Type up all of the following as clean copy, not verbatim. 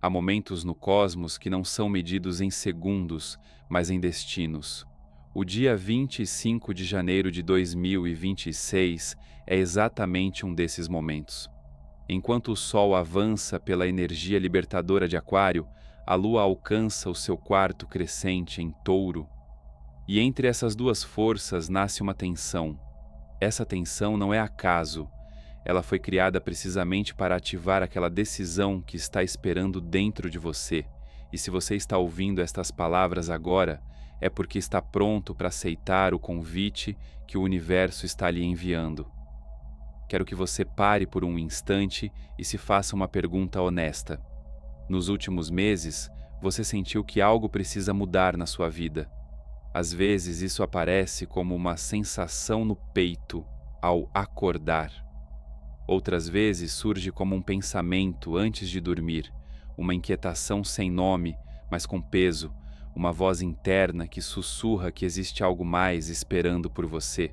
Há momentos no cosmos que não são medidos em segundos, mas em destinos. O dia 25 de janeiro de 2026 é exatamente um desses momentos. Enquanto o Sol avança pela energia libertadora de Aquário, a Lua alcança o seu quarto crescente em Touro. E entre essas duas forças nasce uma tensão. Essa tensão não é acaso. Ela foi criada precisamente para ativar aquela decisão que está esperando dentro de você. E se você está ouvindo estas palavras agora, é porque está pronto para aceitar o convite que o universo está lhe enviando. Quero que você pare por um instante e se faça uma pergunta honesta. Nos últimos meses, você sentiu que algo precisa mudar na sua vida. Às vezes isso aparece como uma sensação no peito ao acordar. Outras vezes surge como um pensamento antes de dormir, uma inquietação sem nome, mas com peso, uma voz interna que sussurra que existe algo mais esperando por você.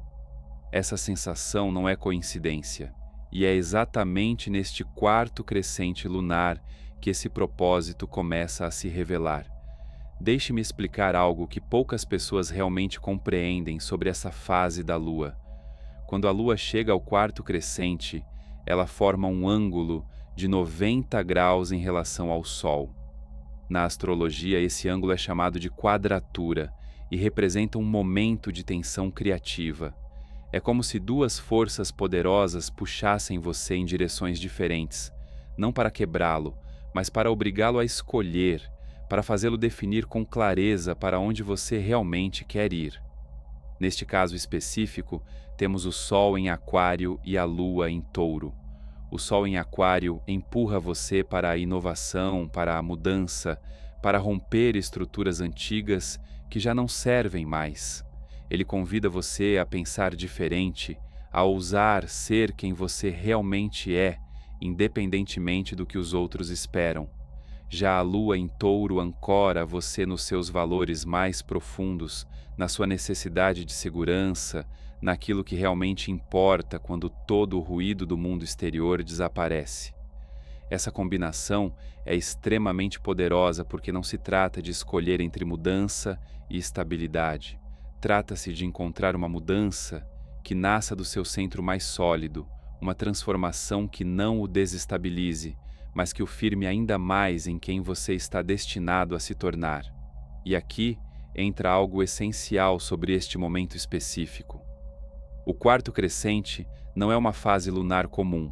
Essa sensação não é coincidência, e é exatamente neste quarto crescente lunar que esse propósito começa a se revelar. Deixe-me explicar algo que poucas pessoas realmente compreendem sobre essa fase da Lua. Quando a Lua chega ao quarto crescente, ela forma um ângulo de 90 graus em relação ao Sol. Na astrologia, esse ângulo é chamado de quadratura e representa um momento de tensão criativa. É como se duas forças poderosas puxassem você em direções diferentes, não para quebrá-lo, mas para obrigá-lo a escolher, para fazê-lo definir com clareza para onde você realmente quer ir. Neste caso específico, temos o Sol em Aquário e a Lua em Touro. O Sol em Aquário empurra você para a inovação, para a mudança, para romper estruturas antigas que já não servem mais. Ele convida você a pensar diferente, a ousar ser quem você realmente é, independentemente do que os outros esperam. Já a Lua em Touro ancora você nos seus valores mais profundos, na sua necessidade de segurança, naquilo que realmente importa quando todo o ruído do mundo exterior desaparece. Essa combinação é extremamente poderosa porque não se trata de escolher entre mudança e estabilidade. Trata-se de encontrar uma mudança que nasça do seu centro mais sólido, uma transformação que não o desestabilize, mas que o firme ainda mais em quem você está destinado a se tornar. E aqui entra algo essencial sobre este momento específico. O quarto crescente não é uma fase lunar comum.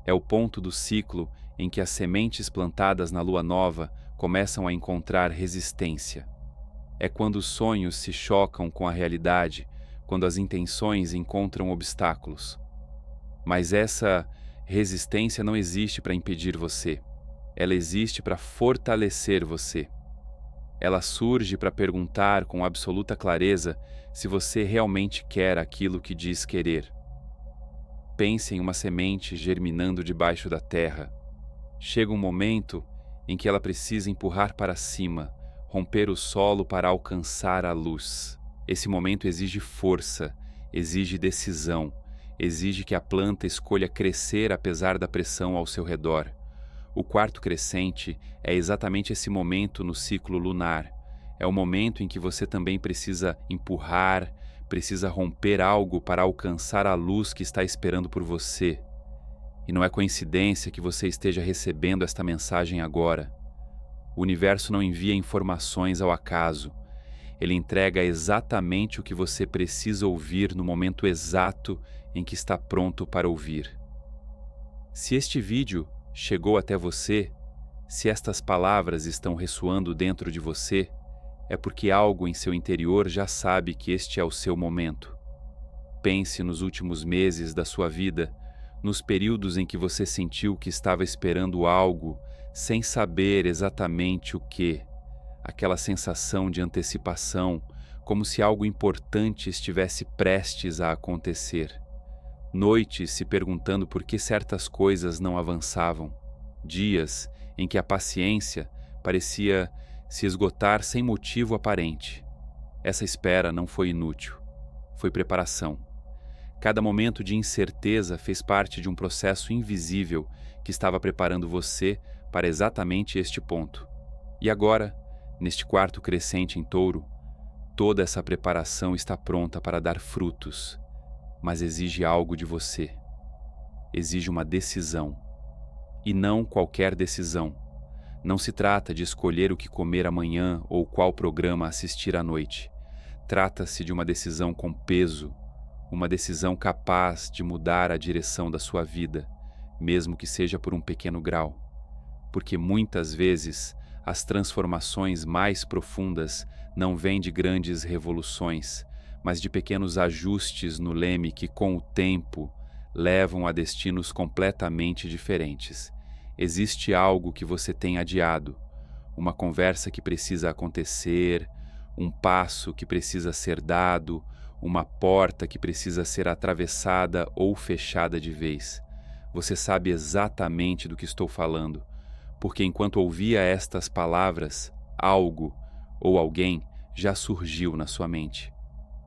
É o ponto do ciclo em que as sementes plantadas na lua nova começam a encontrar resistência. É quando os sonhos se chocam com a realidade, quando as intenções encontram obstáculos. Mas essa resistência não existe para impedir você. Ela existe para fortalecer você. Ela surge para perguntar com absoluta clareza se você realmente quer aquilo que diz querer. Pense em uma semente germinando debaixo da terra. Chega um momento em que ela precisa empurrar para cima, romper o solo para alcançar a luz. Esse momento exige força, exige decisão, exige que a planta escolha crescer apesar da pressão ao seu redor. O quarto crescente é exatamente esse momento no ciclo lunar. É o momento em que você também precisa empurrar, precisa romper algo para alcançar a luz que está esperando por você. E não é coincidência que você esteja recebendo esta mensagem agora. O universo não envia informações ao acaso. Ele entrega exatamente o que você precisa ouvir no momento exato em que está pronto para ouvir. Se este vídeo chegou até você, se estas palavras estão ressoando dentro de você, é porque algo em seu interior já sabe que este é o seu momento. Pense nos últimos meses da sua vida, nos períodos em que você sentiu que estava esperando algo, sem saber exatamente o que. Aquela sensação de antecipação, como se algo importante estivesse prestes a acontecer. Noites se perguntando por que certas coisas não avançavam. Dias em que a paciência parecia se esgotar sem motivo aparente. Essa espera não foi inútil. Foi preparação. Cada momento de incerteza fez parte de um processo invisível que estava preparando você para exatamente este ponto. E agora, neste quarto crescente em Touro, toda essa preparação está pronta para dar frutos, mas exige algo de você. Exige uma decisão. E não qualquer decisão. Não se trata de escolher o que comer amanhã ou qual programa assistir à noite. Trata-se de uma decisão com peso, uma decisão capaz de mudar a direção da sua vida, mesmo que seja por um pequeno grau. Porque muitas vezes as transformações mais profundas não vêm de grandes revoluções, mas de pequenos ajustes no leme que, com o tempo, levam a destinos completamente diferentes. Existe algo que você tem adiado, uma conversa que precisa acontecer, um passo que precisa ser dado, uma porta que precisa ser atravessada ou fechada de vez. Você sabe exatamente do que estou falando, porque enquanto ouvia estas palavras, algo ou alguém já surgiu na sua mente.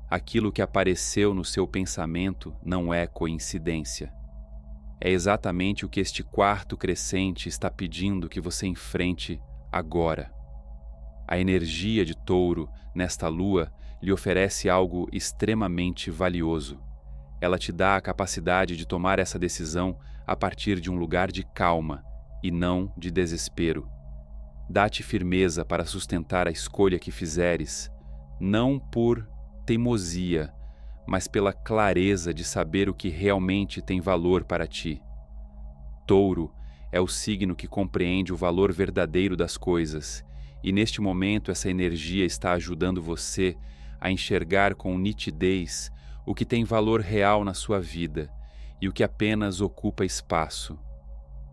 Aquilo que apareceu no seu pensamento não é coincidência. É exatamente o que este quarto crescente está pedindo que você enfrente agora. A energia de Touro, nesta lua, lhe oferece algo extremamente valioso. Ela te dá a capacidade de tomar essa decisão a partir de um lugar de calma e não de desespero. Dá-te firmeza para sustentar a escolha que fizeres, não por teimosia, mas pela clareza de saber o que realmente tem valor para ti. Touro é o signo que compreende o valor verdadeiro das coisas, e neste momento essa energia está ajudando você a enxergar com nitidez o que tem valor real na sua vida e o que apenas ocupa espaço.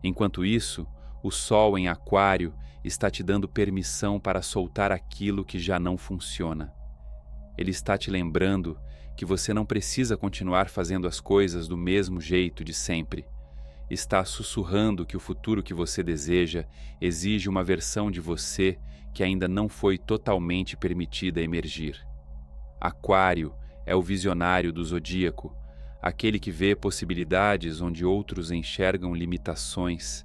Enquanto isso, o Sol em Aquário está te dando permissão para soltar aquilo que já não funciona. Ele está te lembrando que você não precisa continuar fazendo as coisas do mesmo jeito de sempre. Está sussurrando que o futuro que você deseja exige uma versão de você que ainda não foi totalmente permitida emergir. Aquário é o visionário do zodíaco, aquele que vê possibilidades onde outros enxergam limitações.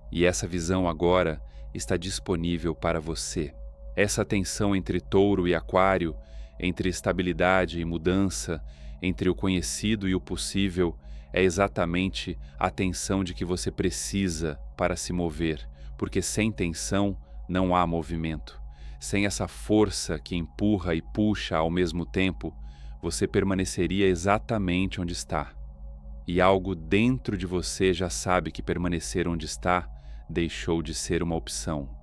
E essa visão agora está disponível para você. Essa tensão entre Touro e Aquário, entre estabilidade e mudança, entre o conhecido e o possível, é exatamente a tensão de que você precisa para se mover, porque sem tensão não há movimento. Sem essa força que empurra e puxa ao mesmo tempo, você permaneceria exatamente onde está. E algo dentro de você já sabe que permanecer onde está deixou de ser uma opção.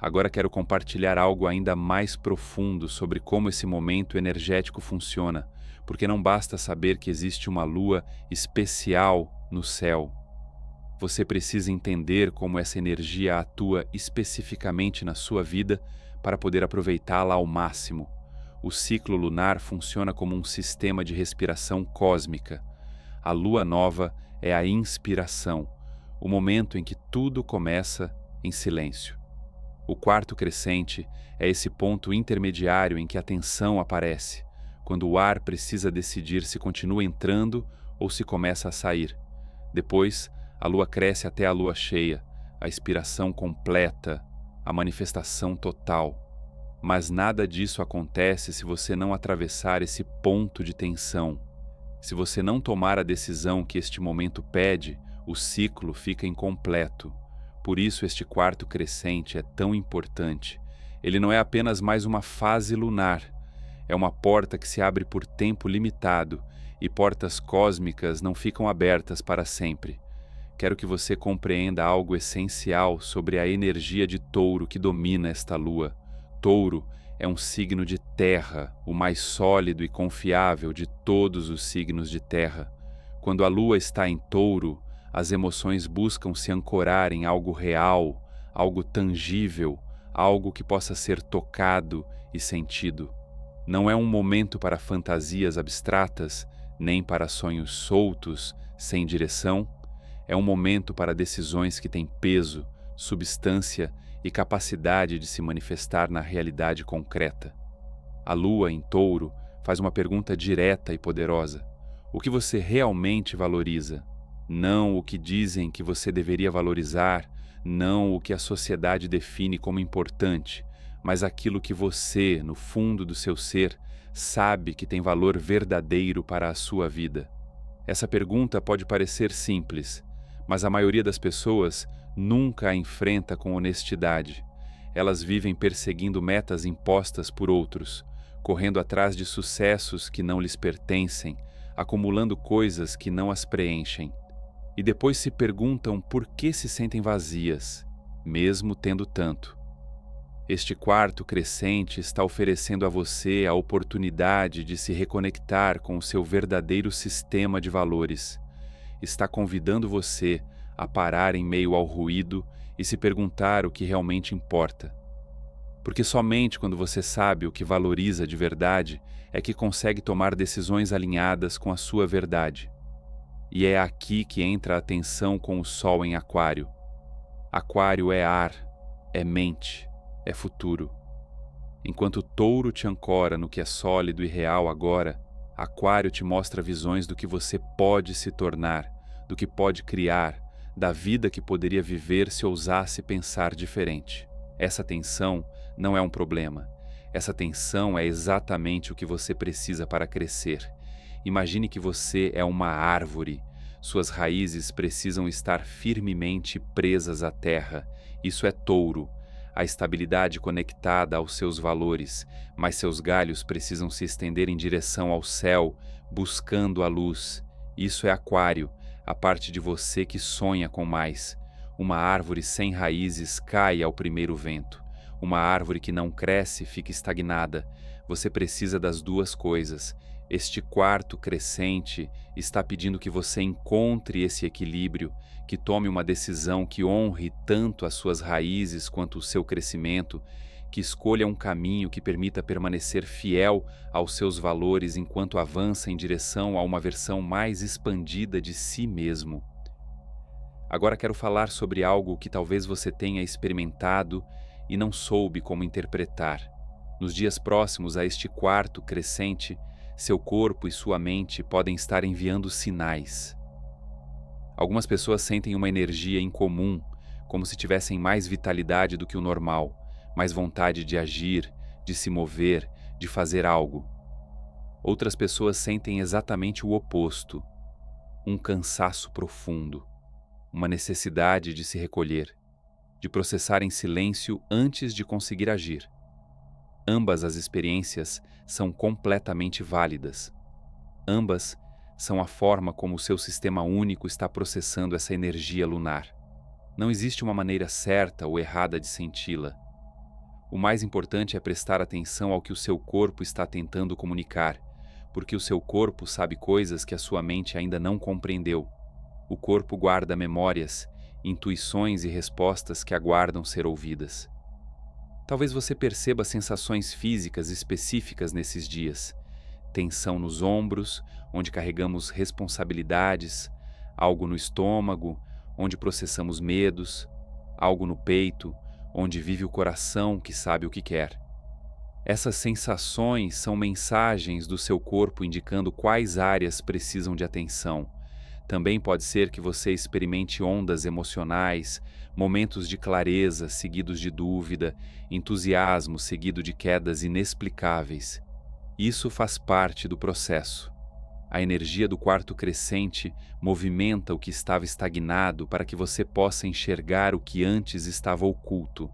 Agora quero compartilhar algo ainda mais profundo sobre como esse momento energético funciona, porque não basta saber que existe uma lua especial no céu. Você precisa entender como essa energia atua especificamente na sua vida para poder aproveitá-la ao máximo. O ciclo lunar funciona como um sistema de respiração cósmica. A lua nova é a inspiração, o momento em que tudo começa em silêncio. O quarto crescente é esse ponto intermediário em que a tensão aparece, quando o ar precisa decidir se continua entrando ou se começa a sair. Depois, a lua cresce até a lua cheia, a expiração completa, a manifestação total. Mas nada disso acontece se você não atravessar esse ponto de tensão. Se você não tomar a decisão que este momento pede, o ciclo fica incompleto. Por isso este quarto crescente é tão importante. Ele não é apenas mais uma fase lunar. É uma porta que se abre por tempo limitado, e portas cósmicas não ficam abertas para sempre. Quero que você compreenda algo essencial sobre a energia de Touro que domina esta lua. Touro é um signo de terra, o mais sólido e confiável de todos os signos de terra. Quando a lua está em Touro, as emoções buscam se ancorar em algo real, algo tangível, algo que possa ser tocado e sentido. Não é um momento para fantasias abstratas, nem para sonhos soltos, sem direção. É um momento para decisões que têm peso, substância e capacidade de se manifestar na realidade concreta. A lua em Touro faz uma pergunta direta e poderosa. O que você realmente valoriza? Não o que dizem que você deveria valorizar, não o que a sociedade define como importante, mas aquilo que você, no fundo do seu ser, sabe que tem valor verdadeiro para a sua vida. Essa pergunta pode parecer simples, mas a maioria das pessoas nunca a enfrenta com honestidade. Elas vivem perseguindo metas impostas por outros, correndo atrás de sucessos que não lhes pertencem, acumulando coisas que não as preenchem. E depois se perguntam por que se sentem vazias, mesmo tendo tanto. Este quarto crescente está oferecendo a você a oportunidade de se reconectar com o seu verdadeiro sistema de valores. Está convidando você a parar em meio ao ruído e se perguntar o que realmente importa. Porque somente quando você sabe o que valoriza de verdade é que consegue tomar decisões alinhadas com a sua verdade. E é aqui que entra a tensão com o Sol em Aquário. Aquário é ar, é mente, é futuro. Enquanto Touro te ancora no que é sólido e real agora, Aquário te mostra visões do que você pode se tornar, do que pode criar, da vida que poderia viver se ousasse pensar diferente. Essa tensão não é um problema. Essa tensão é exatamente o que você precisa para crescer. Imagine que você é uma árvore. Suas raízes precisam estar firmemente presas à terra. Isso é Touro, a estabilidade conectada aos seus valores, mas seus galhos precisam se estender em direção ao céu, buscando a luz. Isso é Aquário, a parte de você que sonha com mais. Uma árvore sem raízes cai ao primeiro vento. Uma árvore que não cresce fica estagnada. Você precisa das duas coisas. Este quarto crescente está pedindo que você encontre esse equilíbrio, que tome uma decisão que honre tanto as suas raízes quanto o seu crescimento, que escolha um caminho que permita permanecer fiel aos seus valores enquanto avança em direção a uma versão mais expandida de si mesmo. Agora quero falar sobre algo que talvez você tenha experimentado e não soube como interpretar. Nos dias próximos a este quarto crescente, seu corpo e sua mente podem estar enviando sinais. Algumas pessoas sentem uma energia incomum, como se tivessem mais vitalidade do que o normal, mais vontade de agir, de se mover, de fazer algo. Outras pessoas sentem exatamente o oposto, um cansaço profundo, uma necessidade de se recolher, de processar em silêncio antes de conseguir agir. Ambas as experiências são completamente válidas. Ambas são a forma como o seu sistema único está processando essa energia lunar. Não existe uma maneira certa ou errada de senti-la. O mais importante é prestar atenção ao que o seu corpo está tentando comunicar, porque o seu corpo sabe coisas que a sua mente ainda não compreendeu. O corpo guarda memórias, intuições e respostas que aguardam ser ouvidas. Talvez você perceba sensações físicas específicas nesses dias. Tensão nos ombros, onde carregamos responsabilidades, algo no estômago, onde processamos medos, algo no peito, onde vive o coração que sabe o que quer. Essas sensações são mensagens do seu corpo indicando quais áreas precisam de atenção. Também pode ser que você experimente ondas emocionais, momentos de clareza seguidos de dúvida, entusiasmo seguido de quedas inexplicáveis. Isso faz parte do processo. A energia do quarto crescente movimenta o que estava estagnado para que você possa enxergar o que antes estava oculto.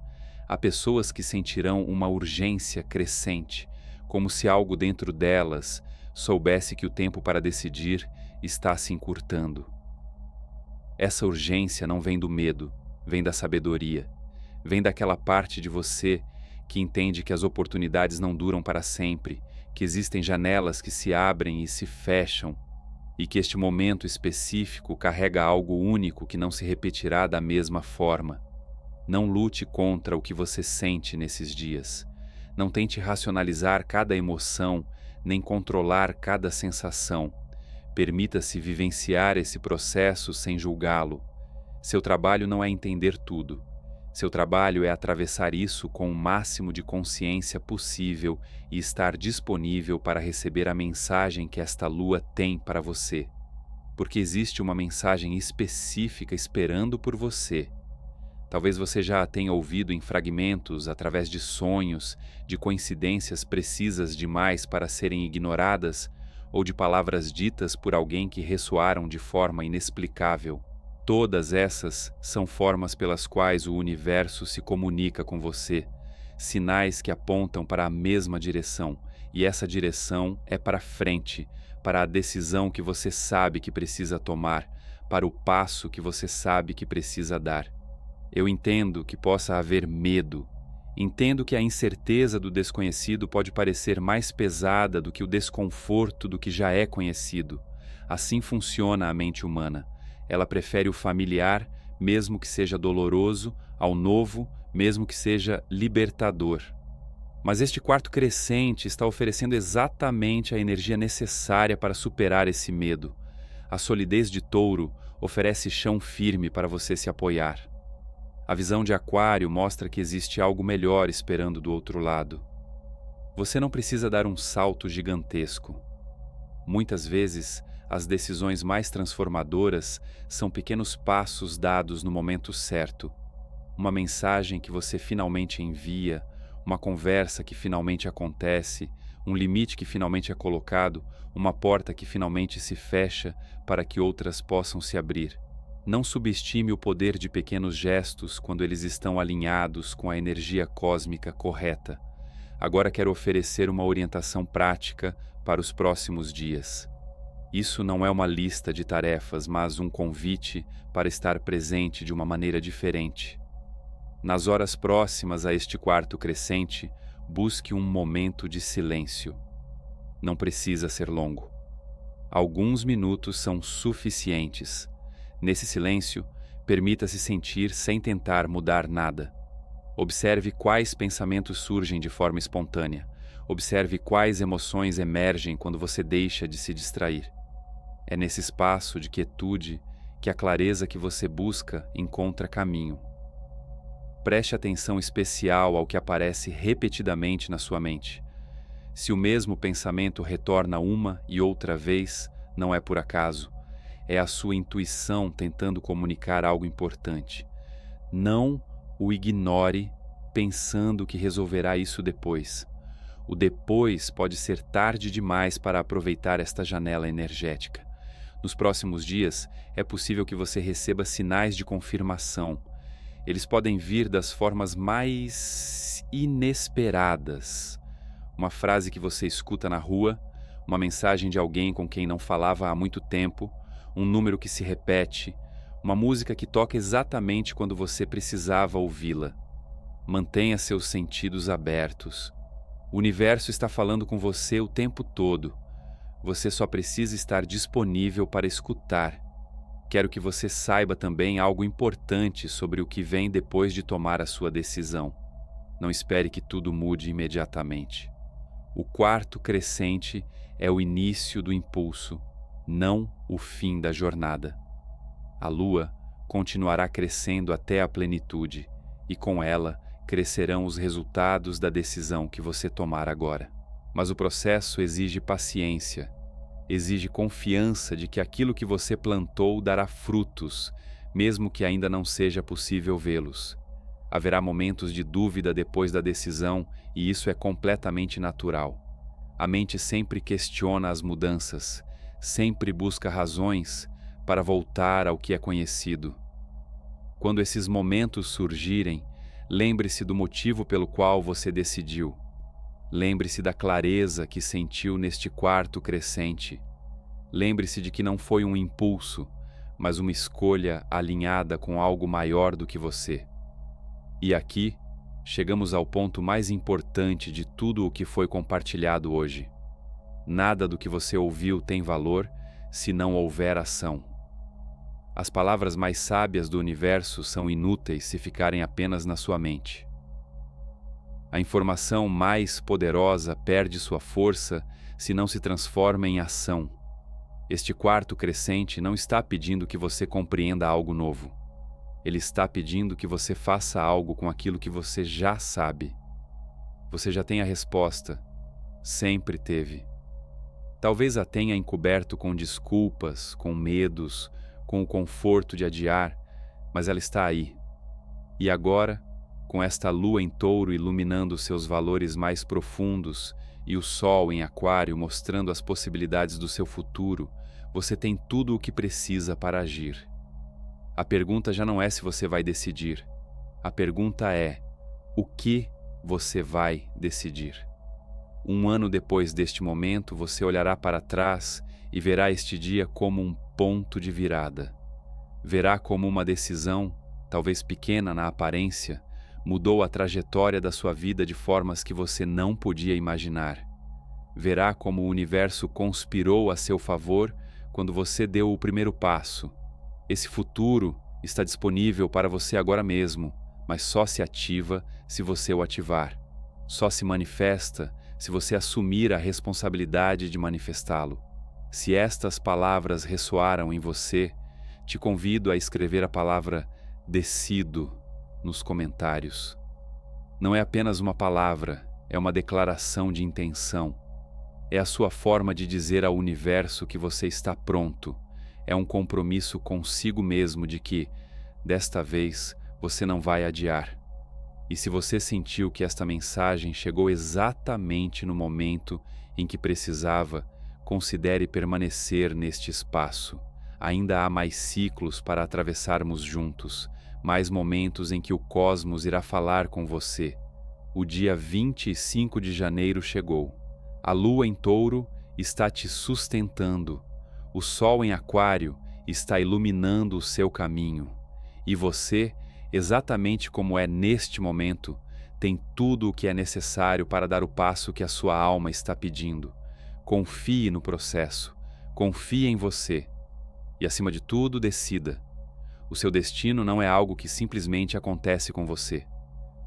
Há pessoas que sentirão uma urgência crescente, como se algo dentro delas soubesse que o tempo para decidir está se encurtando. Essa urgência não vem do medo, vem da sabedoria. Vem daquela parte de você que entende que as oportunidades não duram para sempre, que existem janelas que se abrem e se fecham, e que este momento específico carrega algo único que não se repetirá da mesma forma. Não lute contra o que você sente nesses dias. Não tente racionalizar cada emoção, nem controlar cada sensação. Permita-se vivenciar esse processo sem julgá-lo. Seu trabalho não é entender tudo. Seu trabalho é atravessar isso com o máximo de consciência possível e estar disponível para receber a mensagem que esta lua tem para você. Porque existe uma mensagem específica esperando por você. Talvez você já a tenha ouvido em fragmentos, através de sonhos, de coincidências precisas demais para serem ignoradas, ou de palavras ditas por alguém que ressoaram de forma inexplicável. Todas essas são formas pelas quais o universo se comunica com você, sinais que apontam para a mesma direção, e essa direção é para frente, para a decisão que você sabe que precisa tomar, para o passo que você sabe que precisa dar. Eu entendo que possa haver medo. Entendo que a incerteza do desconhecido pode parecer mais pesada do que o desconforto do que já é conhecido. Assim funciona a mente humana. Ela prefere o familiar, mesmo que seja doloroso, ao novo, mesmo que seja libertador. Mas este quarto crescente está oferecendo exatamente a energia necessária para superar esse medo. A solidez de Touro oferece chão firme para você se apoiar. A visão de Aquário mostra que existe algo melhor esperando do outro lado. Você não precisa dar um salto gigantesco. Muitas vezes, as decisões mais transformadoras são pequenos passos dados no momento certo. Uma mensagem que você finalmente envia, uma conversa que finalmente acontece, um limite que finalmente é colocado, uma porta que finalmente se fecha para que outras possam se abrir. Não subestime o poder de pequenos gestos quando eles estão alinhados com a energia cósmica correta. Agora quero oferecer uma orientação prática para os próximos dias. Isso não é uma lista de tarefas, mas um convite para estar presente de uma maneira diferente. Nas horas próximas a este quarto crescente, busque um momento de silêncio. Não precisa ser longo. Alguns minutos são suficientes. Nesse silêncio, permita-se sentir sem tentar mudar nada. Observe quais pensamentos surgem de forma espontânea. Observe quais emoções emergem quando você deixa de se distrair. É nesse espaço de quietude que a clareza que você busca encontra caminho. Preste atenção especial ao que aparece repetidamente na sua mente. Se o mesmo pensamento retorna uma e outra vez, não é por acaso. É a sua intuição tentando comunicar algo importante. Não o ignore pensando que resolverá isso depois. O depois pode ser tarde demais para aproveitar esta janela energética. Nos próximos dias, é possível que você receba sinais de confirmação. Eles podem vir das formas mais inesperadas. Uma frase que você escuta na rua, uma mensagem de alguém com quem não falava há muito tempo, um número que se repete, uma música que toca exatamente quando você precisava ouvi-la. Mantenha seus sentidos abertos. O universo está falando com você o tempo todo. Você só precisa estar disponível para escutar. Quero que você saiba também algo importante sobre o que vem depois de tomar a sua decisão. Não espere que tudo mude imediatamente. O quarto crescente é o início do impulso, não o fim da jornada. A lua continuará crescendo até a plenitude, e com ela crescerão os resultados da decisão que você tomar agora. Mas o processo exige paciência, exige confiança de que aquilo que você plantou dará frutos, mesmo que ainda não seja possível vê-los. Haverá momentos de dúvida depois da decisão, e isso é completamente natural. A mente sempre questiona as mudanças, sempre busca razões para voltar ao que é conhecido. Quando esses momentos surgirem, lembre-se do motivo pelo qual você decidiu. Lembre-se da clareza que sentiu neste quarto crescente. Lembre-se de que não foi um impulso, mas uma escolha alinhada com algo maior do que você. E aqui, chegamos ao ponto mais importante de tudo o que foi compartilhado hoje. Nada do que você ouviu tem valor se não houver ação. As palavras mais sábias do universo são inúteis se ficarem apenas na sua mente. A informação mais poderosa perde sua força se não se transforma em ação. Este quarto crescente não está pedindo que você compreenda algo novo. Ele está pedindo que você faça algo com aquilo que você já sabe. Você já tem a resposta. Sempre teve. Talvez a tenha encoberto com desculpas, com medos, com o conforto de adiar, mas ela está aí. E agora, com esta lua em touro iluminando seus valores mais profundos e o sol em aquário mostrando as possibilidades do seu futuro, você tem tudo o que precisa para agir. A pergunta já não é se você vai decidir. A pergunta é: o que você vai decidir? Um ano depois deste momento, você olhará para trás e verá este dia como um ponto de virada. Verá como uma decisão, talvez pequena na aparência, mudou a trajetória da sua vida de formas que você não podia imaginar. Verá como o universo conspirou a seu favor quando você deu o primeiro passo. Esse futuro está disponível para você agora mesmo, mas só se ativa se você o ativar. Só se manifesta se você assumir a responsabilidade de manifestá-lo. Se estas palavras ressoaram em você, te convido a escrever a palavra "decido" nos comentários. Não é apenas uma palavra, é uma declaração de intenção. É a sua forma de dizer ao universo que você está pronto. É um compromisso consigo mesmo de que, desta vez, você não vai adiar. E se você sentiu que esta mensagem chegou exatamente no momento em que precisava, considere permanecer neste espaço. Ainda há mais ciclos para atravessarmos juntos, mais momentos em que o cosmos irá falar com você. O dia 25 de janeiro chegou. A lua em touro está te sustentando. O sol em aquário está iluminando o seu caminho. E você, exatamente como é neste momento, tem tudo o que é necessário para dar o passo que a sua alma está pedindo. Confie no processo, confie em você. E acima de tudo, decida. O seu destino não é algo que simplesmente acontece com você.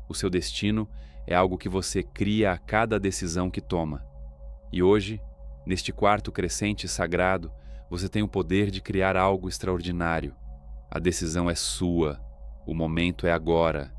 O seu destino é algo que você cria a cada decisão que toma. E hoje, neste quarto crescente sagrado, você tem o poder de criar algo extraordinário. A decisão é sua. O momento é agora.